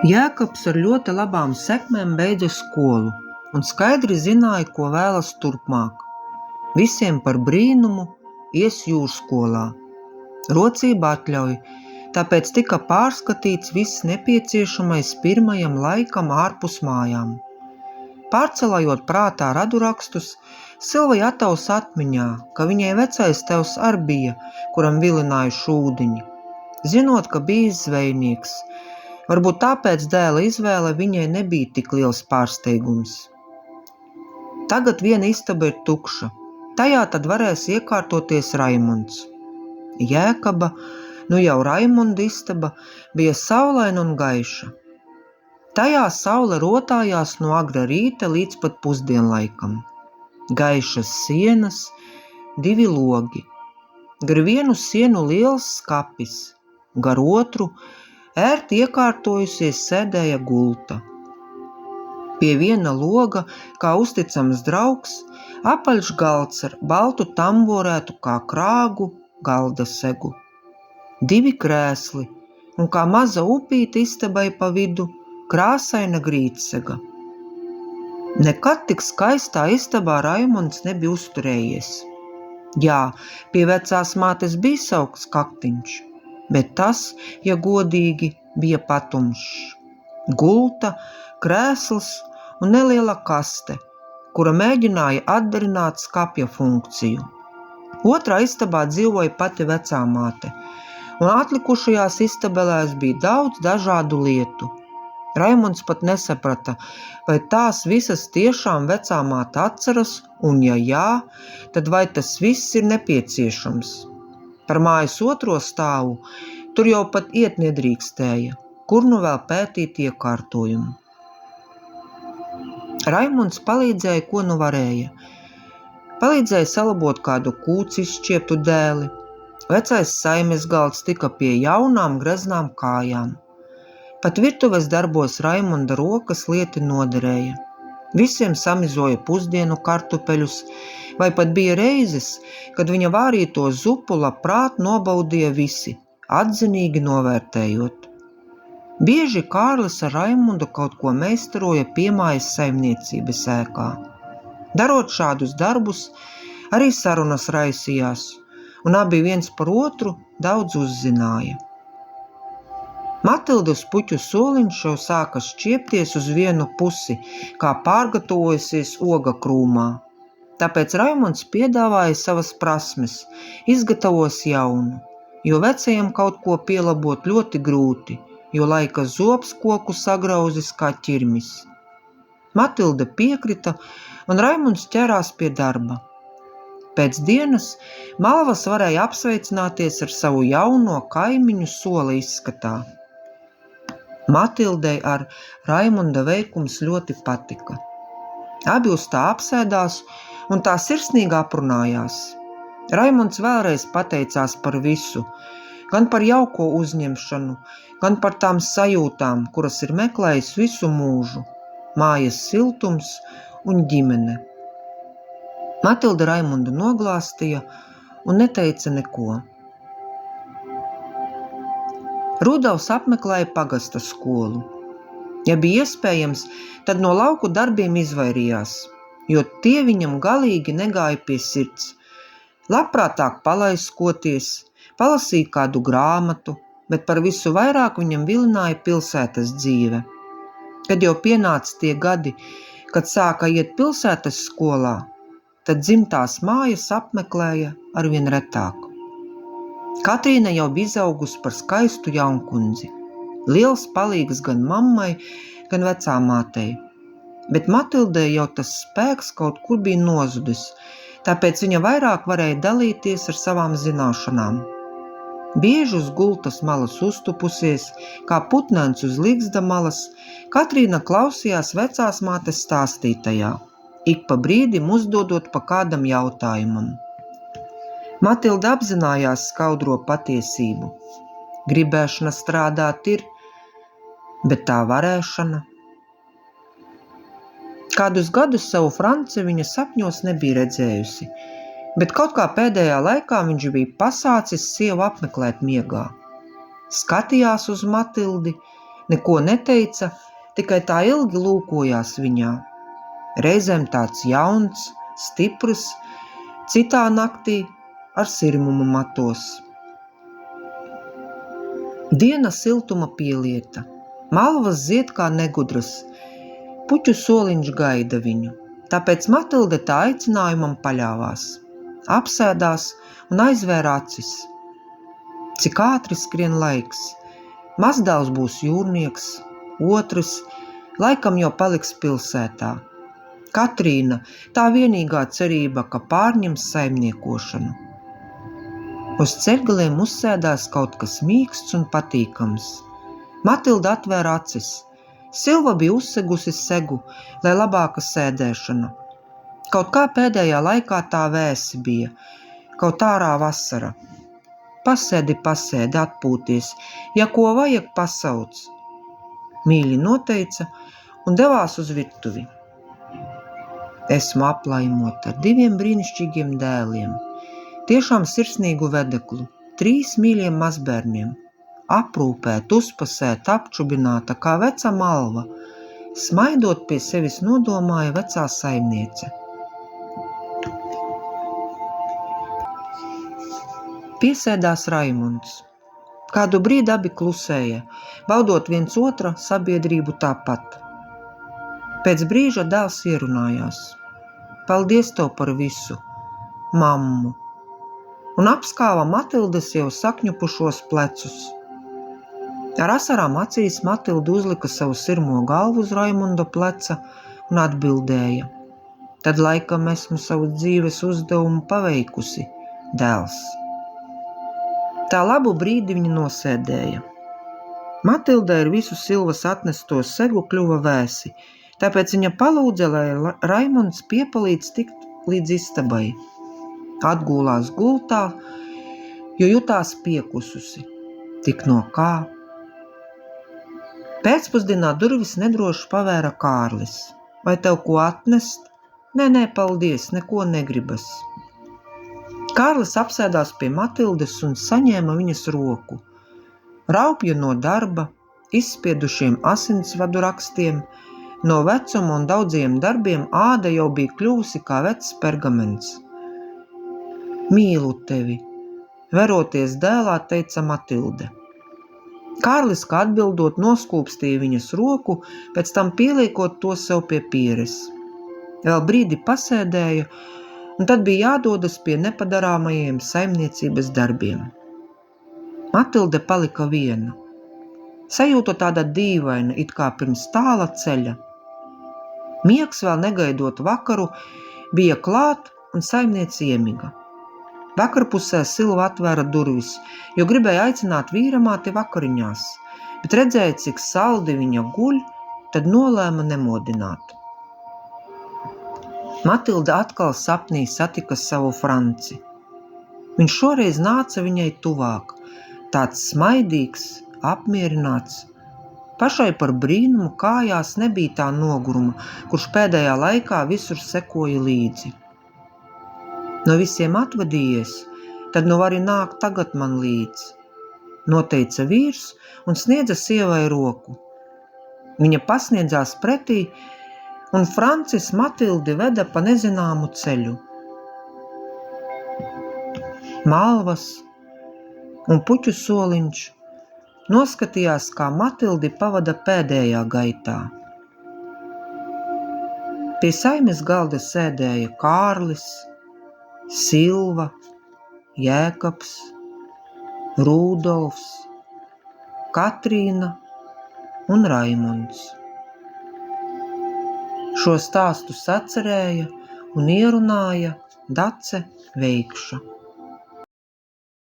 Jēkabs ar ļoti labām sekmēm beidza skolu un skaidri zināja, ko vēlas turpmāk. Visiem par brīnumu ies jūrskolā. Rocība atļauj, tāpēc tika pārskatīts viss nepieciešamais pirmajam laikam ārpus mājām. Pārcelājot prātā radurakstus, Silvai Atavs atmiņā, ka viņai vecais tevs ar bija, kuram vilināja šūdiņi. Zinot, ka bijis zvejnieks, varbūt tāpēc dēla izvēle viņai nebija tik liels pārsteigums. Tagad viena istaba ir tukša, tajā tad varēs iekārtoties Raimonds. Jēkaba, nu jau Raimonda istaba, bija saulaina un gaiša. Tajā saule rotājās no agra rīta līdz pat pusdienlaikam. Gaišas sienas, 2 logi. Gar vienu sienu liels skapis, gar otru ērti iekārtojusies sēdēja gulta. Pie viena loga, kā uzticams draugs, apaļš galds ar baltu tamborētu kā krāgu galda segu. 2 krēsli un kā maza upīte istabai pa vidu krāsaina grītsega. Nekad tik skaistā istabā Raimonds nebija uzturējies. Jā, pie vecās mātes bija saukts kaktiņš, bet tas, ja godīgi, bija patumšs. Gulta, krēsls un neliela kaste, kura mēģināja atdarināt skapja funkciju. Otrā istabā dzīvoja pati vecā māte, un atlikušajās istabelēs bija daudz dažādu lietu. Raimonds pat nesaprata, vai tās visas tiešām vecā māte atceras, un ja jā, tad vai tas viss ir nepieciešams. Par mājas otro stāvu tur jau pat iet nedrīkstēja, kur nu vēl pētīt iekārtojumu. Raimonds palīdzēja, ko nu varēja. Palīdzēja salabot kādu kūci izšķieptu dēli. Vecais saimes galds tika pie jaunām greznām kājām. Pat virtuves darbos Raimonda rokas lieti noderēja. Visiem samizoja pusdienu kartupeļus, vai pat bija reizes, kad viņa vārīto zupu labprāt nobaudīja visi, atzinīgi novērtējot. Bieži Kārlis ar Raimondu kaut ko meistaroja piemājas saimniecības ēkā. Darot šādus darbus, arī sarunas raisījās, un abi viens par otru daudz uzzināja. Matildas puķu soliņš jau sāka šķiepties uz vienu pusi, kā pārgatavojusies oga krūmā. Tāpēc Raimonds piedāvāja savas prasmes, izgatavos jaunu, jo vecajam kaut ko pielabot ļoti grūti, jo laika zobs koku sagrauzis kā ķirmis. Matilda piekrita, un Raimonds ķērās pie darba. Pēc dienas Malvas varēja apsveicināties ar savu jauno kaimiņu soli izskatā. Matildei ar Raimonda veikums ļoti patika. Abi uz tā apsēdās un tā sirsnīgi aprunājās. Raimonds vēlreiz pateicās par visu, gan par jauko uzņemšanu, gan par tām sajūtām, kuras ir meklējis visu mūžu, mājas siltums un ģimene. Matilda Raimondu noglāstīja un neteica neko. Rudolfs apmeklēja pagasta skolu. Ja bija iespējams, tad no lauku darbiem izvairījās, jo tie viņam galīgi negāja pie sirds. Labprātāk palaiskoties, palasīja kādu grāmatu, bet par visu vairāk viņam vilināja pilsētas dzīve. Kad jau pienāca tie gadi, kad sāka iet pilsētas skolā, tad dzimtās mājas apmeklēja arvien retāk. Katrīna jau bija izaugusi par skaistu jaunkundzi, liels palīgs gan mammai, gan vecāmātei, bet Matildei jau tas spēks kaut kur bija nozudis, tāpēc viņa vairāk varēja dalīties ar savām zināšanām. Bieži uz gultas malas uztupusies, kā putnēns uz ligzda malas, Katrīna klausījās vecās mātes stāstītajā, ik pa brīdim uzdodot pa kādam jautājumam. Matilda apzinājās skaudro patiesību. Gribēšana strādāt ir, bet tā varēšana. Kādus gadus savu Franci viņa sapņos nebija redzējusi, bet kaut kā pēdējā laikā viņš bija pasācis sievu apmeklēt miegā. skatījās uz Matildi, neko neteica, tikai tā ilgi lūkojās viņā. Reizēm tāds jauns, stiprs, citā naktī ar sirmumu matos. Diena siltuma pielieta, malvas zied kā negudras, puķu soliņš gaida viņu, tāpēc Matilde tā aicinājumam paļāvās, apsēdās un aizvēra acis. Cik ātri skrien laiks, mazdēls būs jūrnieks, otrs laikam jau paliks pilsētā. Katrīna, tā vienīgā cerība, ka pārņems saimniekošanu. Uz ceļgaliem uzsēdās kaut kas mīksts un patīkams. Matilda atvēra acis. Silva bija uzsegusi segu, lai labāka sēdēšana. Kaut kā pēdējā laikā tā vēsi bija, kaut ārā vasara. Pasēdi, atpūties, ja ko vajag, pasauc. Mīļi noteica un devās uz virtuvi. Esmu aplaimota ar 2 brīnišķīgiem dēliem, tiešām sirsnīgu vedeklu, 3 mīļiem mazbērniem, aprūpēt, uzpasēt, apčubināta kā veca malva, smaidot pie sevis nodomāja vecā saimniece. Piesēdās Raimunds. Kādu brīdi abi klusēja, baudot viens otra sabiedrību tāpat. Pēc brīža dēls ierunājās. Paldies tev par visu, mammu, un apskāva Matildes jau sakņupušos plecus. Ar asarām acīs Matilde uzlika savu sirmo galvu uz Raimunda pleca un atbildēja. Tad laikam esmu savu dzīves uzdevumu paveikusi, dēls. Tā labu brīdi viņa nosēdēja. Matildei ar visu Silvas atnesto segu kļuva vēsi, tāpēc viņa palūdza, lai Raimunds piepalīdz tikt līdz istabai. Atgūlās gultā, jo jutās piekususi. Tik no kā? Pēcpusdienā durvis nedroši pavēra Kārlis. Vai tev ko atnest? Nē, paldies, neko negribas. Kārlis apsēdās pie Matildes un saņēma viņas roku. Raupja no darba, izspiedušiem asinsvadu rakstiem, no vecuma un daudziem darbiem āda jau bija kļuvusi kā vecs pergaments. Mīlu tevi, veroties dēlā, teica Matilde. Kārlis, kā atbildot, noskūpstīja viņas roku, pēc tam pieliekot to sev pie pieres. Vēl brīdi pasēdēja, un tad bija jādodas pie nepadarāmajiem saimniecības darbiem. Matilde palika viena. Sajūta tāda dīvaina, it kā pirms tāla ceļa. Miegs vēl negaidot vakaru, bija klāt un saimniece iemiga. Vakarpusē Silva atvēra durvis, jo gribēja aicināt vīramāti vakariņās, bet redzēja, cik saldi viņa guļ, tad nolēma nemodināt. Matilde atkal sapnī satika savu Franci. Viņš šoreiz nāca viņai tuvāk, tāds smaidīgs, apmierināts. Pašai par brīnumu kājās nebija tā noguruma, kurš pēdējā laikā visur sekoja līdzi. No visiem atvadījies, tad nu vari nākt tagad man līdzi, noteica vīrs un sniedza sievai roku. Viņa pasniedzās pretī, un Francis Matildi veda pa nezināmu ceļu. Malvas un puķu soliņš noskatījās, kā Matildi pavada pēdējā gaitā. Pie saimes galda sēdēja Kārlis, Silva, Jēkabs, Rūdolfs, Katrīna un Raimunds. Šo stāstu sacerēja un ierunāja Dace Veikša.